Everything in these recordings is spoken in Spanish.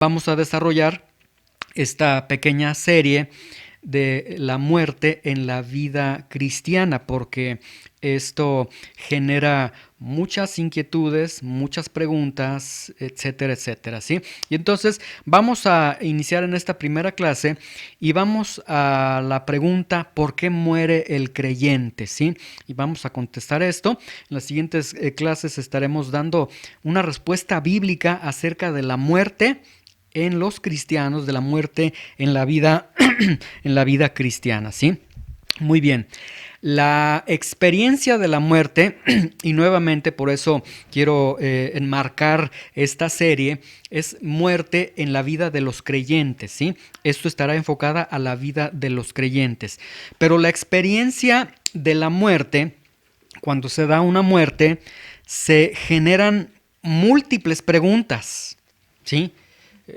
vamos a desarrollar esta pequeña serie de la muerte en la vida cristiana, porque esto genera muchas inquietudes, muchas preguntas, etcétera, etcétera, ¿sí? Y entonces vamos a iniciar en esta primera clase y vamos a la pregunta: ¿por qué muere el creyente? ¿Sí? Y vamos a contestar esto. En las siguientes clases estaremos dando una respuesta bíblica acerca de la muerte en los cristianos, de la muerte en la vida, en la vida cristiana, ¿sí? Muy bien. La experiencia de la muerte, y nuevamente por eso quiero enmarcar esta serie, es muerte en la vida de los creyentes, ¿sí? Esto estará enfocada a la vida de los creyentes. Pero la experiencia de la muerte, cuando se da una muerte, se generan múltiples preguntas, ¿sí?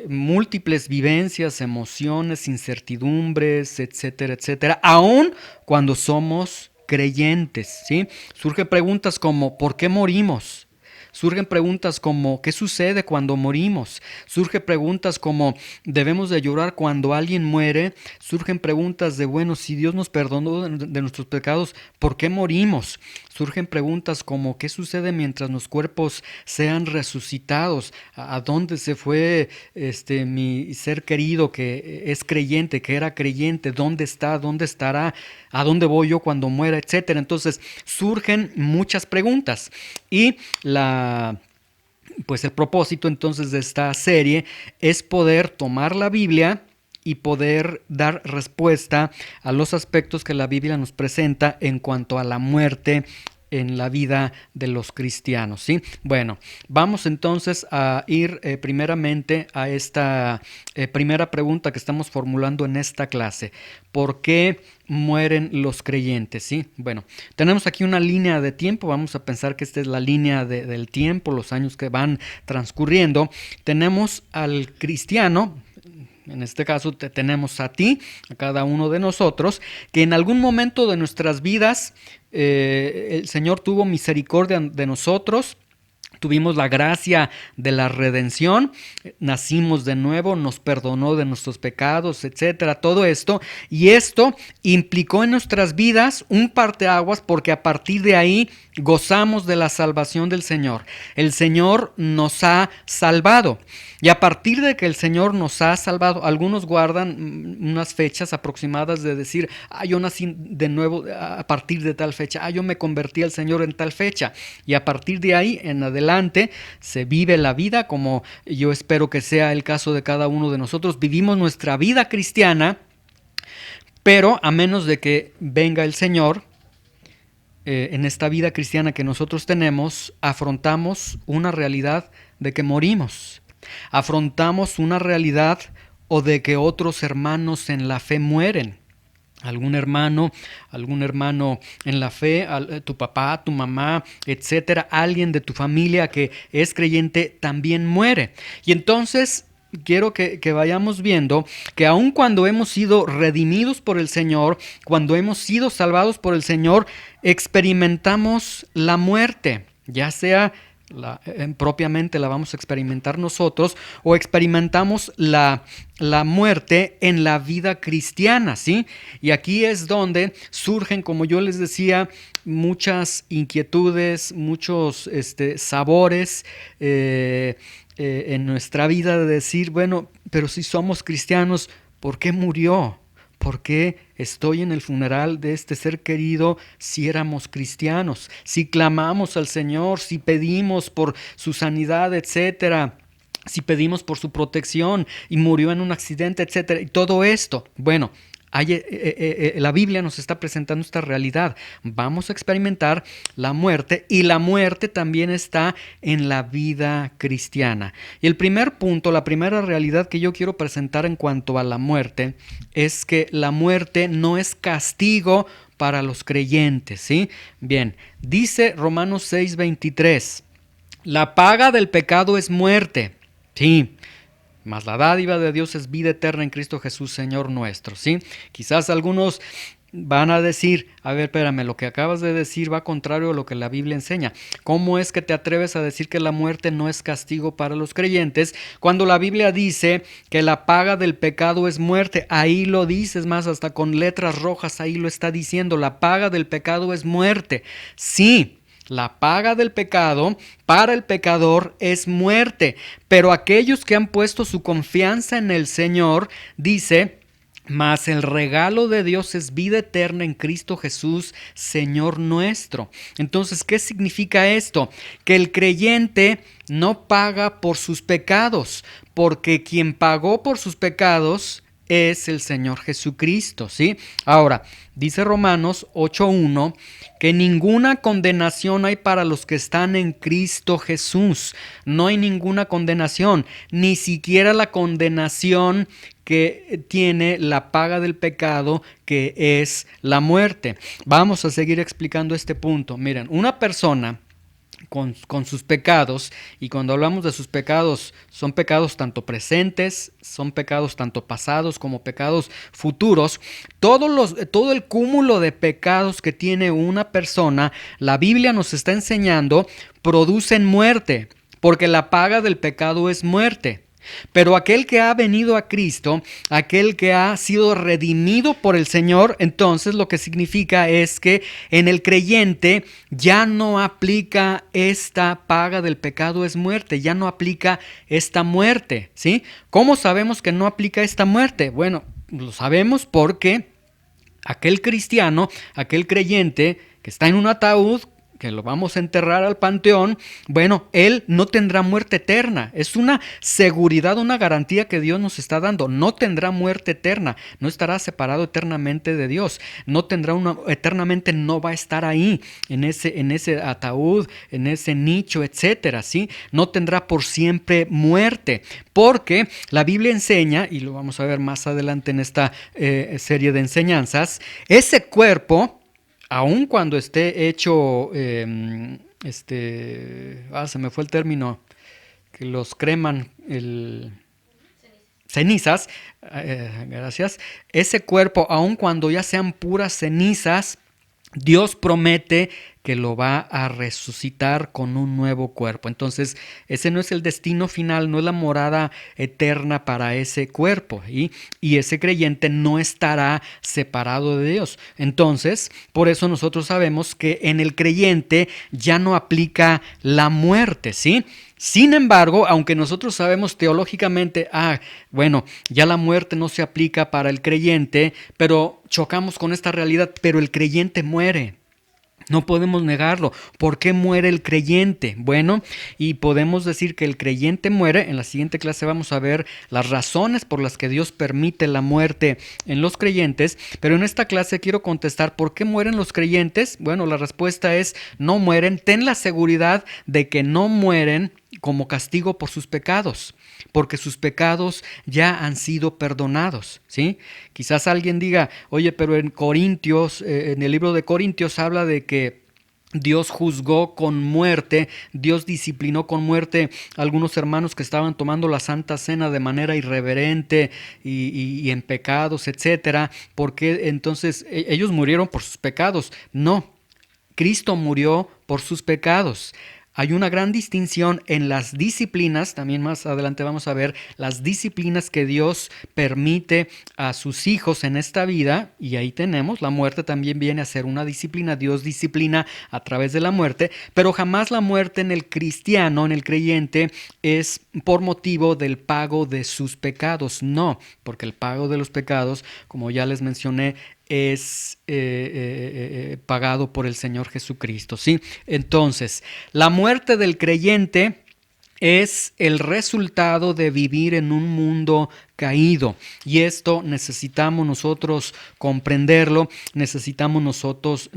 Múltiples vivencias, emociones, incertidumbres, etcétera, etcétera, aun cuando somos creyentes, ¿sí? Surgen preguntas como: ¿por qué morimos? Surgen preguntas como: ¿qué sucede cuando morimos? Surgen preguntas como: ¿debemos de llorar cuando alguien muere? Surgen preguntas de: bueno, si Dios nos perdonó de nuestros pecados, ¿por qué morimos? Surgen preguntas como: ¿qué sucede mientras los cuerpos sean resucitados? ¿A dónde se fue mi ser querido que es creyente, que era creyente? ¿Dónde está? ¿Dónde estará? ¿A dónde voy yo cuando muera? Etcétera. Entonces surgen muchas preguntas y pues el propósito entonces de esta serie es poder tomar la Biblia y poder dar respuesta a los aspectos que la Biblia nos presenta en cuanto a la muerte en la vida de los cristianos, ¿sí? Bueno, vamos entonces a ir primeramente a esta primera pregunta que estamos formulando en esta clase: ¿por qué mueren los creyentes? ¿Sí? Bueno, tenemos aquí una línea de tiempo. Vamos a pensar que esta es la línea del tiempo, los años que van transcurriendo. Tenemos al cristiano. En este caso te tenemos a ti, a cada uno de nosotros, que en algún momento de nuestras vidas el Señor tuvo misericordia de nosotros. Tuvimos la gracia de la redención, nacimos de nuevo, nos perdonó de nuestros pecados, etcétera, todo esto. Y esto implicó en nuestras vidas un parteaguas, porque a partir de ahí gozamos de la salvación del Señor. El Señor nos ha salvado. Y a partir de que el Señor nos ha salvado, algunos guardan unas fechas aproximadas de decir: yo nací de nuevo a partir de tal fecha, yo me convertí al Señor en tal fecha. Y a partir de ahí en adelante se vive la vida, como yo espero que sea el caso de cada uno de nosotros. Vivimos nuestra vida cristiana, pero a menos de que venga el Señor, en esta vida cristiana que nosotros tenemos, afrontamos una realidad de que morimos. Afrontamos una realidad o de que otros hermanos en la fe mueren. Algún hermano en la fe, tu papá, tu mamá, etcétera, alguien de tu familia que es creyente también muere. Y entonces quiero que vayamos viendo que aun cuando hemos sido redimidos por el Señor, cuando hemos sido salvados por el Señor, experimentamos la muerte, ya sea propiamente la vamos a experimentar nosotros, o experimentamos la muerte en la vida cristiana, ¿sí? Y aquí es donde surgen, como yo les decía, muchas inquietudes, muchos sabores en nuestra vida, de decir: bueno, pero si somos cristianos, ¿por qué murió? ¿Por qué estoy en el funeral de este ser querido si éramos cristianos? Si clamamos al Señor, si pedimos por su sanidad, etcétera, si pedimos por su protección y murió en un accidente, etcétera, y todo esto. Bueno, la Biblia nos está presentando esta realidad. Vamos a experimentar la muerte, y la muerte también está en la vida cristiana. Y el primer punto, la primera realidad que yo quiero presentar en cuanto a la muerte, es que la muerte no es castigo para los creyentes, ¿sí? Bien, dice Romanos 6:23, la paga del pecado es muerte, sí, mas la dádiva de Dios es vida eterna en Cristo Jesús, Señor nuestro, ¿sí? Quizás algunos van a decir, a ver, espérame, lo que acabas de decir va contrario a lo que la Biblia enseña. ¿Cómo es que te atreves a decir que la muerte no es castigo para los creyentes cuando la Biblia dice que la paga del pecado es muerte? Ahí lo dices más, hasta con letras rojas, ahí lo está diciendo, la paga del pecado es muerte. Sí. La paga del pecado para el pecador es muerte, pero aquellos que han puesto su confianza en el Señor, dice, mas el regalo de Dios es vida eterna en Cristo Jesús, Señor nuestro. Entonces, ¿qué significa esto? Que el creyente no paga por sus pecados, porque quien pagó por sus pecados es el Señor Jesucristo, ¿sí? Ahora, dice Romanos 8:1 que ninguna condenación hay para los que están en Cristo Jesús. No hay ninguna condenación, ni siquiera la condenación que tiene la paga del pecado, que es la muerte. Vamos a seguir explicando este punto. Miren, una persona con sus pecados, y cuando hablamos de sus pecados, son pecados tanto presentes, son pecados tanto pasados como pecados futuros, todo el cúmulo de pecados que tiene una persona, la Biblia nos está enseñando, producen muerte, porque la paga del pecado es muerte. Pero aquel que ha venido a Cristo, aquel que ha sido redimido por el Señor, entonces lo que significa es que en el creyente ya no aplica esta paga del pecado es muerte, ya no aplica esta muerte, ¿sí? ¿Cómo sabemos que no aplica esta muerte? Bueno, lo sabemos porque aquel cristiano, aquel creyente que está en un ataúd, que lo vamos a enterrar al panteón, bueno, él no tendrá muerte eterna. Es una seguridad, una garantía que Dios nos está dando. No tendrá muerte eterna, no estará separado eternamente de Dios. No tendrá eternamente no va a estar ahí, en ese ataúd, en ese nicho, etcétera, ¿sí? No tendrá por siempre muerte, porque la Biblia enseña, y lo vamos a ver más adelante en esta serie de enseñanzas, ese cuerpo, aun cuando esté hecho, se me fue el término, que los creman, cenizas, gracias, ese cuerpo, aun cuando ya sean puras cenizas, Dios promete que lo va a resucitar con un nuevo cuerpo. Entonces, ese no es el destino final, no es la morada eterna para ese cuerpo, y ese creyente no estará separado de Dios. Entonces, por eso nosotros sabemos que en el creyente ya no aplica la muerte, ¿sí? Sin embargo, aunque nosotros sabemos teológicamente, bueno, ya la muerte no se aplica para el creyente, pero chocamos con esta realidad, pero el creyente muere. No podemos negarlo. ¿Por qué muere el creyente? Bueno, y podemos decir que el creyente muere. En la siguiente clase vamos a ver las razones por las que Dios permite la muerte en los creyentes, pero en esta clase quiero contestar ¿por qué mueren los creyentes? Bueno, la respuesta es no mueren. Ten la seguridad de que no mueren como castigo por sus pecados, porque sus pecados ya han sido perdonados, ¿sí? Quizás alguien diga, oye, pero en Corintios, en el libro de Corintios habla de que Dios juzgó con muerte, Dios disciplinó con muerte a algunos hermanos que estaban tomando la Santa Cena de manera irreverente y en pecados, etcétera. ¿Por qué entonces ellos murieron por sus pecados? No, Cristo murió por sus pecados. Hay una gran distinción en las disciplinas, también más adelante vamos a ver las disciplinas que Dios permite a sus hijos en esta vida, y ahí tenemos, la muerte también viene a ser una disciplina, Dios disciplina a través de la muerte, pero jamás la muerte en el cristiano, en el creyente, es por motivo del pago de sus pecados, no, porque el pago de los pecados, como ya les mencioné, es pagado por el Señor Jesucristo, ¿sí? Entonces, la muerte del creyente es el resultado de vivir en un mundo caído, y esto necesitamos nosotros comprenderlo, necesitamos nosotros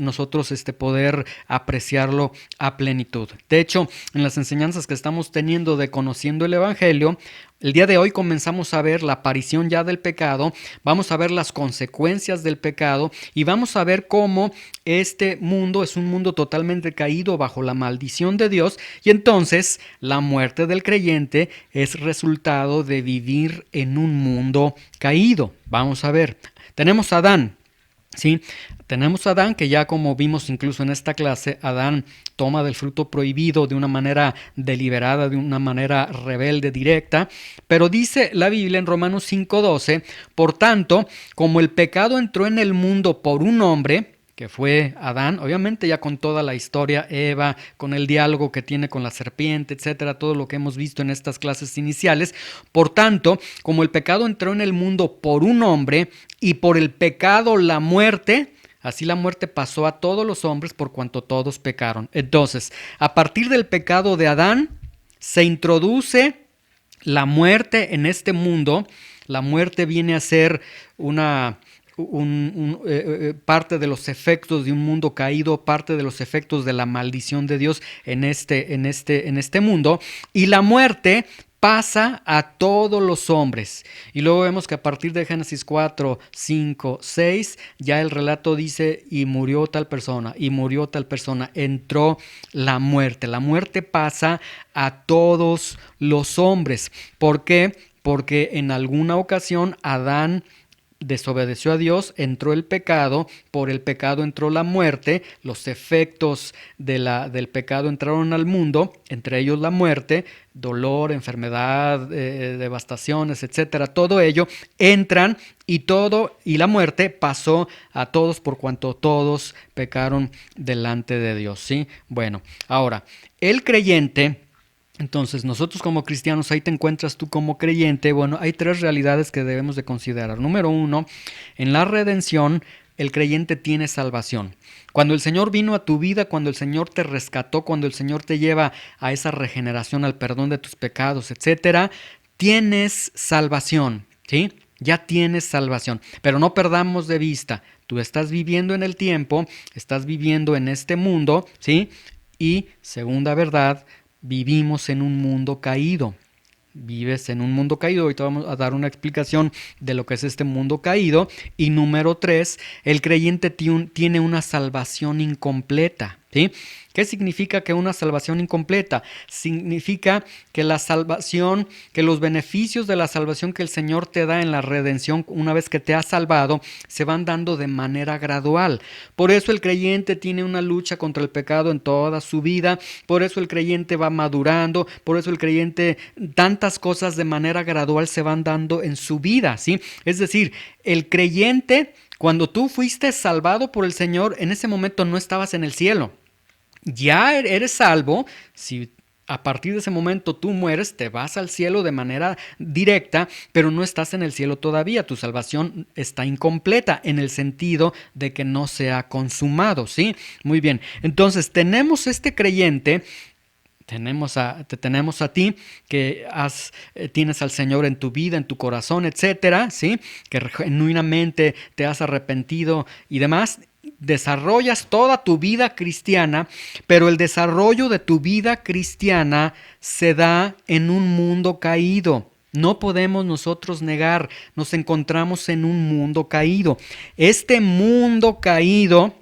poder apreciarlo a plenitud. De hecho, en las enseñanzas que estamos teniendo de conociendo el Evangelio, el día de hoy comenzamos a ver la aparición ya del pecado, vamos a ver las consecuencias del pecado y vamos a ver cómo este mundo es un mundo totalmente caído bajo la maldición de Dios, y entonces la muerte del creyente es resultado de vivir en un mundo caído. Vamos a ver, tenemos a Adán. ¿Sí? Tenemos a Adán, que ya como vimos incluso en esta clase, Adán toma del fruto prohibido de una manera deliberada, de una manera rebelde, directa, pero dice la Biblia en Romanos 5:12, por tanto, como el pecado entró en el mundo por un hombre, que fue Adán, obviamente ya con toda la historia, Eva, con el diálogo que tiene con la serpiente, etcétera, todo lo que hemos visto en estas clases iniciales. Por tanto, como el pecado entró en el mundo por un hombre y por el pecado la muerte, así la muerte pasó a todos los hombres por cuanto todos pecaron. Entonces, a partir del pecado de Adán, se introduce la muerte en este mundo. La muerte viene a ser parte de los efectos de un mundo caído, parte de los efectos de la maldición de Dios en este mundo. Y la muerte pasa a todos los hombres. Y luego vemos que a partir de Génesis 4, 5, 6, ya el relato dice, y murió tal persona, y murió tal persona, entró la muerte. La muerte pasa a todos los hombres. ¿Por qué? Porque en alguna ocasión Adán desobedeció a Dios, entró el pecado, por el pecado entró la muerte, los efectos del pecado entraron al mundo, entre ellos la muerte, dolor, enfermedad, devastaciones, etcétera, todo ello entran y la muerte pasó a todos por cuanto todos pecaron delante de Dios, ¿sí? Bueno, ahora, el creyente. Entonces, nosotros como cristianos, ahí te encuentras tú como creyente. Bueno, hay tres realidades que debemos de considerar. Número uno, en la redención, el creyente tiene salvación. Cuando el Señor vino a tu vida, cuando el Señor te rescató, cuando el Señor te lleva a esa regeneración, al perdón de tus pecados, etcétera, tienes salvación, ¿sí? Ya tienes salvación. Pero no perdamos de vista, tú estás viviendo en el tiempo, estás viviendo en este mundo, ¿sí? Y segunda verdad, vivimos en un mundo caído. Vives en un mundo caído. Ahorita vamos a dar una explicación de lo que es este mundo caído. Y número 3, el creyente tiene una salvación incompleta, ¿sí? ¿Qué significa que una salvación incompleta? Significa que la salvación, que los beneficios de la salvación que el Señor te da en la redención, una vez que te ha salvado, se van dando de manera gradual. Por eso el creyente tiene una lucha contra el pecado en toda su vida, por eso el creyente va madurando, por eso el creyente, tantas cosas de manera gradual se van dando en su vida, ¿sí? Es decir, el creyente, cuando tú fuiste salvado por el Señor, en ese momento no estabas en el cielo. Ya eres salvo. Si a partir de ese momento tú mueres, te vas al cielo de manera directa, pero no estás en el cielo todavía. Tu salvación está incompleta en el sentido de que no se ha consumado, ¿sí? Muy bien. Entonces, tenemos este creyente. Te tenemos a ti que tienes al Señor en tu vida, en tu corazón, etcétera, ¿sí? Que genuinamente te has arrepentido y demás. Desarrollas toda tu vida cristiana, pero el desarrollo de tu vida cristiana se da en un mundo caído. No podemos nosotros negar, nos encontramos en un mundo caído. Este mundo caído,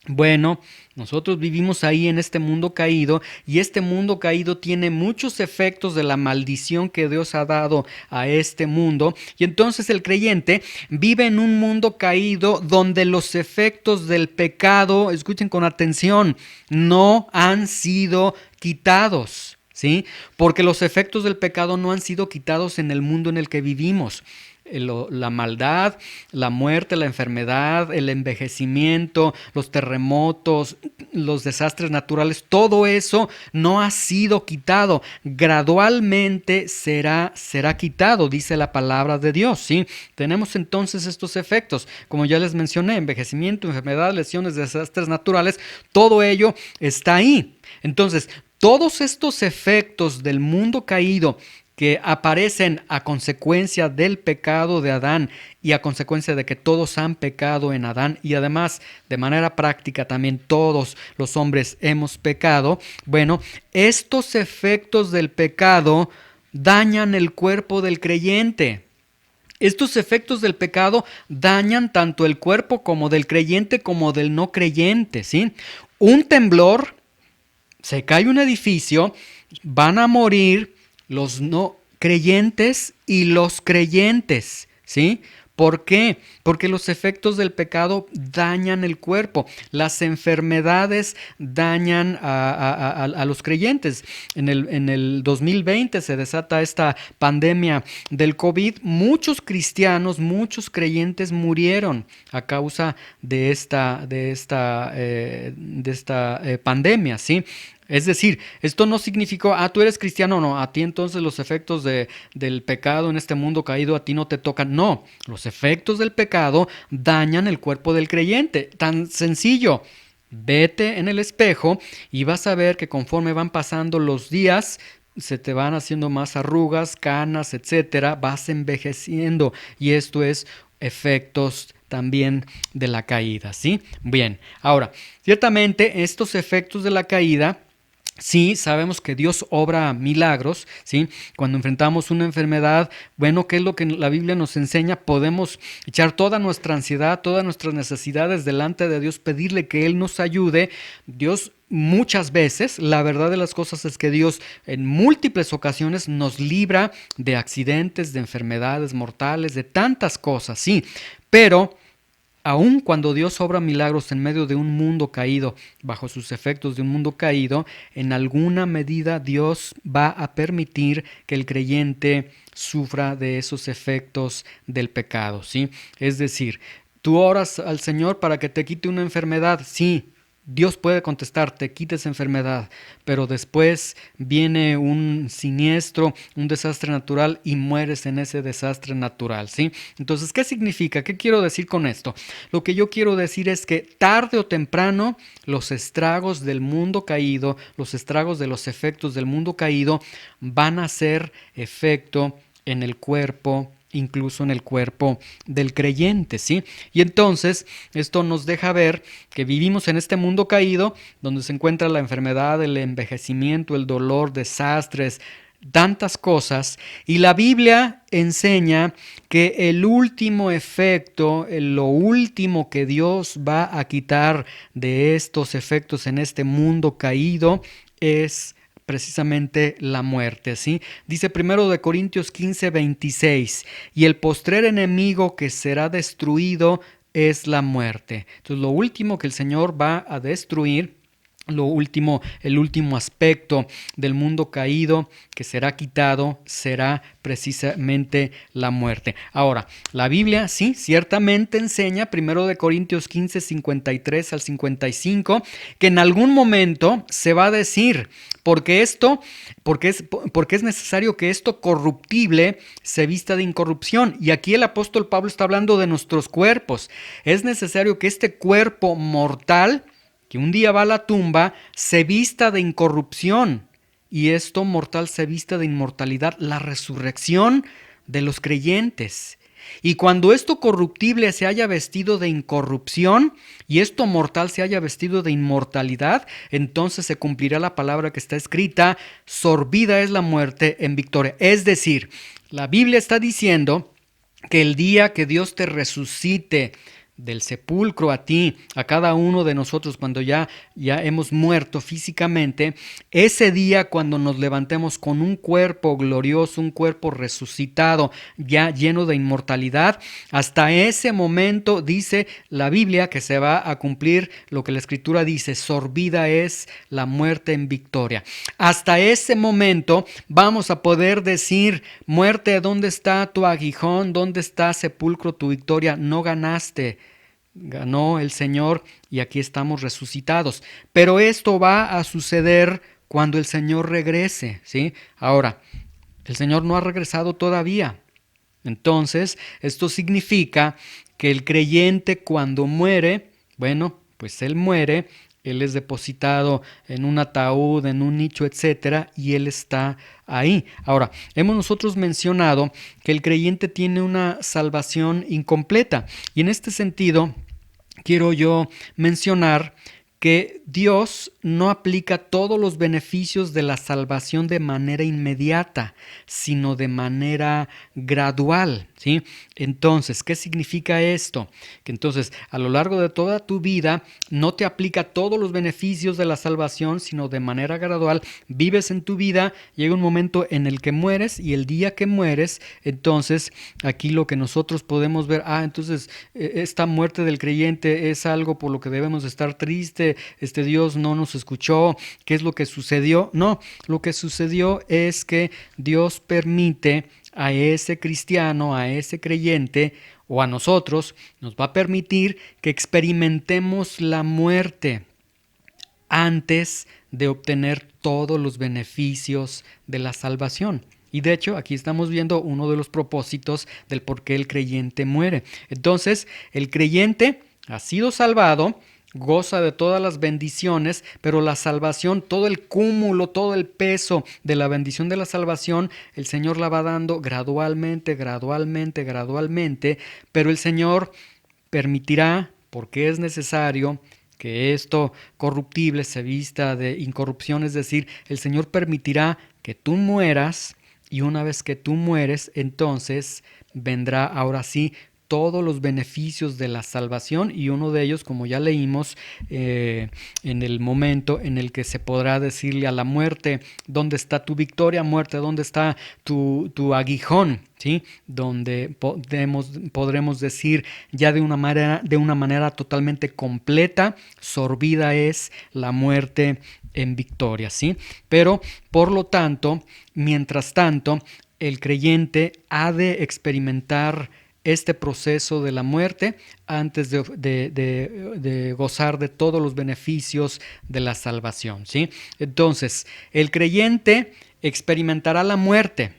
bueno, nosotros vivimos ahí en este mundo caído y este mundo caído tiene muchos efectos de la maldición que Dios ha dado a este mundo, y entonces el creyente vive en un mundo caído donde los efectos del pecado, escuchen con atención, no han sido quitados, ¿sí? Porque los efectos del pecado no han sido quitados en el mundo en el que vivimos. La maldad, la muerte, la enfermedad, el envejecimiento, los terremotos, los desastres naturales, todo eso no ha sido quitado. Gradualmente será quitado, dice la palabra de Dios, ¿sí? Tenemos entonces estos efectos, como ya les mencioné, envejecimiento, enfermedad, lesiones, desastres naturales, todo ello está ahí. Entonces, todos estos efectos del mundo caído que aparecen a consecuencia del pecado de Adán y a consecuencia de que todos han pecado en Adán y además de manera práctica también todos los hombres hemos pecado, bueno, estos efectos del pecado dañan el cuerpo del creyente. Estos efectos del pecado dañan tanto el cuerpo como del creyente como del no creyente, ¿sí? Un temblor, se cae un edificio, van a morir los no creyentes y los creyentes, ¿sí? ¿Por qué? Porque los efectos del pecado dañan el cuerpo. Las enfermedades dañan a los creyentes. En el 2020 se desata esta pandemia del COVID. Muchos cristianos, muchos creyentes murieron a causa de esta pandemia, ¿sí? Es decir, esto no significó, tú eres cristiano, no, a ti entonces los efectos del pecado en este mundo caído a ti no te tocan. No, los efectos del pecado dañan el cuerpo del creyente. Tan sencillo. Vete en el espejo y vas a ver que conforme van pasando los días, se te van haciendo más arrugas, canas, etcétera, vas envejeciendo y esto es efectos también de la caída, ¿sí? Bien, ahora, ciertamente estos efectos de la caída, sí, sabemos que Dios obra milagros, ¿sí? Cuando enfrentamos una enfermedad, bueno, ¿qué es lo que la Biblia nos enseña? Podemos echar toda nuestra ansiedad, todas nuestras necesidades delante de Dios, pedirle que Él nos ayude. Dios muchas veces, la verdad de las cosas es que Dios en múltiples ocasiones nos libra de accidentes, de enfermedades mortales, de tantas cosas, sí, pero aun cuando Dios obra milagros en medio de un mundo caído, bajo sus efectos de un mundo caído, en alguna medida Dios va a permitir que el creyente sufra de esos efectos del pecado, ¿sí? Es decir, tú oras al Señor para que te quite una enfermedad, sí. Dios puede contestarte, quita esa enfermedad, pero después viene un siniestro, un desastre natural y mueres en ese desastre natural, ¿sí? Entonces, ¿qué significa? ¿Qué quiero decir con esto? Lo que yo quiero decir es que tarde o temprano los estragos del mundo caído, los estragos de los efectos del mundo caído van a hacer efecto en el cuerpo, incluso en el cuerpo del creyente, ¿sí? Y entonces esto nos deja ver que vivimos en este mundo caído, donde se encuentra la enfermedad, el envejecimiento, el dolor, desastres, tantas cosas, y la Biblia enseña que el último efecto, lo último que Dios va a quitar de estos efectos en este mundo caído es precisamente la muerte, ¿sí? Dice 1 Corintios 15:26, y el postrer enemigo que será destruido es la muerte. Entonces, lo último que el Señor va a destruir, el último aspecto del mundo caído que será quitado será precisamente la muerte. Ahora, la Biblia sí, ciertamente enseña, 1 Corintios 15, 53 al 55, que en algún momento se va a decir, porque es necesario que esto corruptible se vista de incorrupción. Y aquí el apóstol Pablo está hablando de nuestros cuerpos. Es necesario que este cuerpo mortal, que un día va a la tumba, se vista de incorrupción y esto mortal se vista de inmortalidad, la resurrección de los creyentes. Y cuando esto corruptible se haya vestido de incorrupción y esto mortal se haya vestido de inmortalidad, entonces se cumplirá la palabra que está escrita: sorbida es la muerte en victoria. Es decir, la Biblia está diciendo que el día que Dios te resucite del sepulcro a ti, a cada uno de nosotros, cuando ya hemos muerto físicamente, ese día cuando nos levantemos con un cuerpo glorioso, un cuerpo resucitado, ya lleno de inmortalidad, hasta ese momento dice la Biblia que se va a cumplir lo que la Escritura dice: sorbida es la muerte en victoria. Hasta ese momento vamos a poder decir: muerte, ¿dónde está tu aguijón? ¿Dónde está, sepulcro, tu victoria? No ganaste. Ganó el Señor y aquí estamos resucitados. Pero esto va a suceder cuando el Señor regrese, ¿sí? Ahora, el Señor no ha regresado todavía. Entonces, esto significa que el creyente cuando muere, bueno, pues él muere, él es depositado en un ataúd, en un nicho, etcétera, y él está ahí. Ahora, hemos nosotros mencionado que el creyente tiene una salvación incompleta, y en este sentido quiero yo mencionar que Dios no aplica todos los beneficios de la salvación de manera inmediata, sino de manera gradual, ¿Sí? Entonces, ¿qué significa esto? Que entonces a lo largo de toda tu vida no te aplica todos los beneficios de la salvación, sino de manera gradual vives en tu vida, llega un momento en el que mueres y el día que mueres, entonces aquí lo que nosotros podemos ver, entonces esta muerte del creyente es algo por lo que debemos estar triste, Dios no nos escuchó, ¿qué es lo que sucedió? No, lo que sucedió es que Dios permite a ese cristiano, a ese creyente o a nosotros, nos va a permitir que experimentemos la muerte antes de obtener todos los beneficios de la salvación. Y de hecho, aquí estamos viendo uno de los propósitos del por qué el creyente muere. Entonces, el creyente ha sido salvado, goza de todas las bendiciones, pero la salvación, todo el cúmulo, todo el peso de la bendición de la salvación, el Señor la va dando gradualmente, pero el Señor permitirá, porque es necesario, que esto corruptible se vista de incorrupción, es decir, el Señor permitirá que tú mueras, y una vez que tú mueres, entonces vendrá ahora sí todos los beneficios de la salvación, y uno de ellos, como ya leímos, en el momento en el que se podrá decirle a la muerte: ¿dónde está tu victoria, muerte? ¿Dónde está tu aguijón? ¿Sí? Donde podremos decir ya de una manera totalmente completa: sorbida es la muerte en victoria, ¿sí? Pero, por lo tanto, mientras tanto, el creyente ha de experimentar este proceso de la muerte antes de gozar de todos los beneficios de la salvación, ¿sí? Entonces, el creyente experimentará la muerte,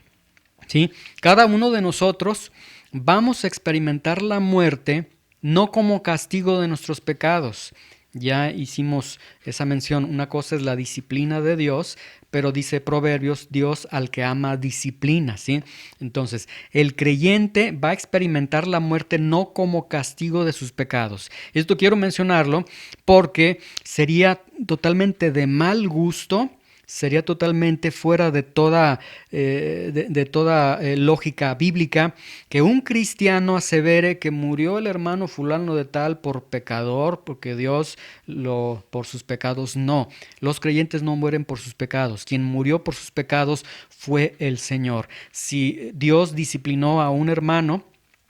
¿sí? Cada uno de nosotros vamos a experimentar la muerte no como castigo de nuestros pecados. Ya hicimos esa mención. Una cosa es la disciplina de Dios, pero dice Proverbios: Dios al que ama disciplina, ¿sí? Entonces, el creyente va a experimentar la muerte no como castigo de sus pecados. Esto quiero mencionarlo porque sería totalmente de mal gusto, sería totalmente fuera de toda, lógica bíblica, que un cristiano asevere que murió el hermano fulano de tal por pecador, porque Dios por sus pecados. No, los creyentes no mueren por sus pecados. Quien murió por sus pecados fue el Señor. Si Dios disciplinó a un hermano,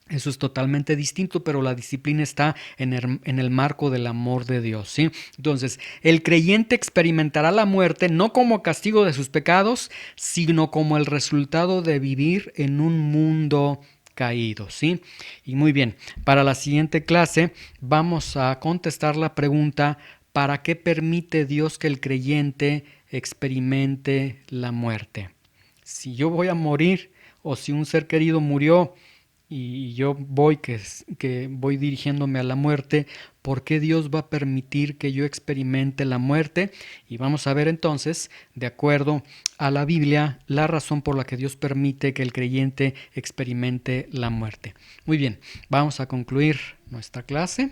eso es totalmente distinto, pero la disciplina está en el marco del amor de Dios, ¿sí? Entonces, el creyente experimentará la muerte no como castigo de sus pecados, sino como el resultado de vivir en un mundo caído, ¿sí? Y muy bien, para la siguiente clase vamos a contestar la pregunta: ¿para qué permite Dios que el creyente experimente la muerte? Si yo voy a morir, o si un ser querido murió y yo que voy dirigiéndome a la muerte, ¿por qué Dios va a permitir que yo experimente la muerte? Y vamos a ver entonces, de acuerdo a la Biblia, la razón por la que Dios permite que el creyente experimente la muerte. Muy bien, vamos a concluir nuestra clase.